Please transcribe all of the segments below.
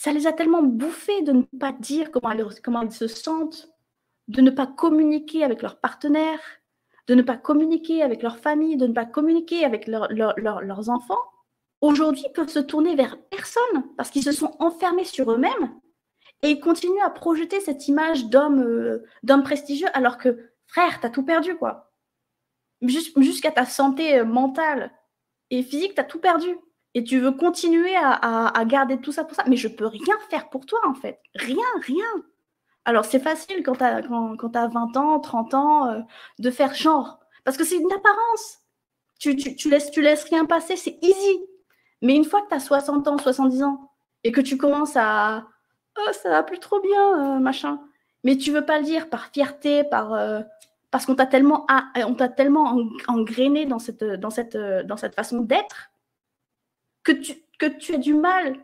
Ça les a tellement bouffés de ne pas dire comment elles se sentent, de ne pas communiquer avec leurs partenaires, de ne pas communiquer avec leur famille, de ne pas communiquer avec leurs enfants. Aujourd'hui, ils peuvent se tourner vers personne parce qu'ils se sont enfermés sur eux-mêmes et ils continuent à projeter cette image d'homme prestigieux alors que, frère, t'as tout perdu, quoi. Jusqu'à ta santé mentale et physique, t'as tout perdu. Et tu veux continuer à garder tout ça pour ça. Mais je peux rien faire pour toi, en fait. Rien, rien. Alors, c'est facile quand t'as 20 ans, 30 ans, de faire genre. Parce que c'est une apparence. Tu laisses rien passer, c'est easy. Mais une fois que t'as 60 ans, 70 ans, et que tu commences à oh, ça va plus trop bien, machin. Mais tu veux pas le dire par fierté, parce qu'on t'a tellement, engrainé dans cette façon d'être que tu as du mal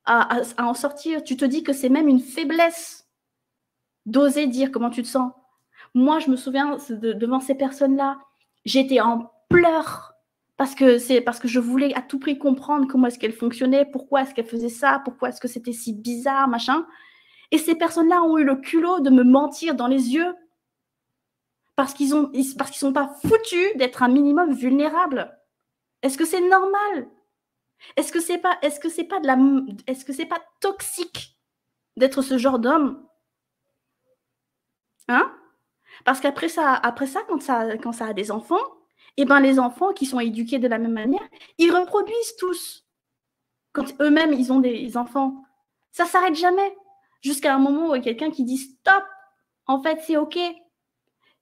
à en sortir. Tu te dis que c'est même une faiblesse d'oser dire comment tu te sens. Moi, je me souviens, devant ces personnes-là, j'étais en pleurs parce que je voulais à tout prix comprendre comment est-ce qu'elles fonctionnaient, pourquoi est-ce qu'elles faisaient ça, pourquoi est-ce que c'était si bizarre, machin. Et ces personnes-là ont eu le culot de me mentir dans les yeux parce qu'ils sont pas foutus d'être un minimum vulnérables. Est-ce que c'est normal? Est-ce que c'est pas toxique d'être ce genre d'homme? Hein? Parce qu'après ça, quand ça a des enfants, et ben les enfants qui sont éduqués de la même manière, ils reproduisent tous. Quand eux-mêmes ils ont des enfants, ça s'arrête jamais. Jusqu'à un moment où il y a quelqu'un qui dit stop. En fait, c'est ok.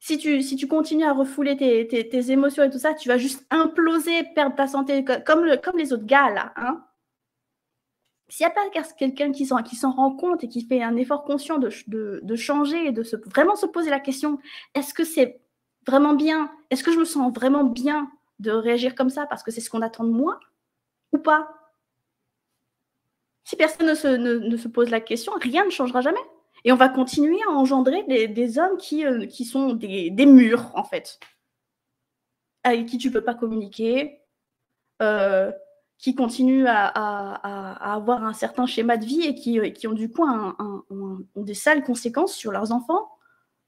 Si tu continues à refouler tes émotions et tout ça, tu vas juste imploser, perdre ta santé, comme les autres gars, là. Hein. S'il n'y a pas quelqu'un qui s'en rend compte et qui fait un effort conscient de changer et de vraiment se poser la question, est-ce que c'est vraiment bien? Est-ce que je me sens vraiment bien de réagir comme ça parce que c'est ce qu'on attend de moi ou pas? Si personne ne se pose la question, rien ne changera jamais. Et on va continuer à engendrer des hommes qui sont des murs, en fait, avec qui tu ne peux pas communiquer, qui continuent à avoir un certain schéma de vie et qui ont du coup ont des sales conséquences sur leurs enfants,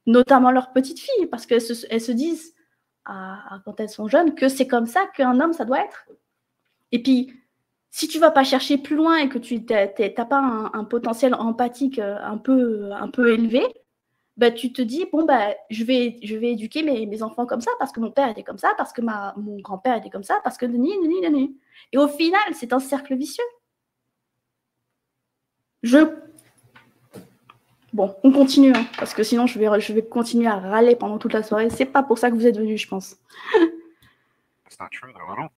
notamment leurs petites filles, parce qu'elles se disent, quand elles sont jeunes, que c'est comme ça qu'un homme, ça doit être. Et puis, si tu vas pas chercher plus loin et que tu n'as pas un potentiel empathique un peu élevé, bah, tu te dis, bon, bah, je vais éduquer mes enfants comme ça, parce que mon père était comme ça, parce que mon grand-père était comme ça, parce que nani. Et au final, c'est un cercle vicieux. Bon, on continue, hein, parce que sinon, je vais continuer à râler pendant toute la soirée. C'est pas pour ça que vous êtes venus, je pense. That's not true, though. I don't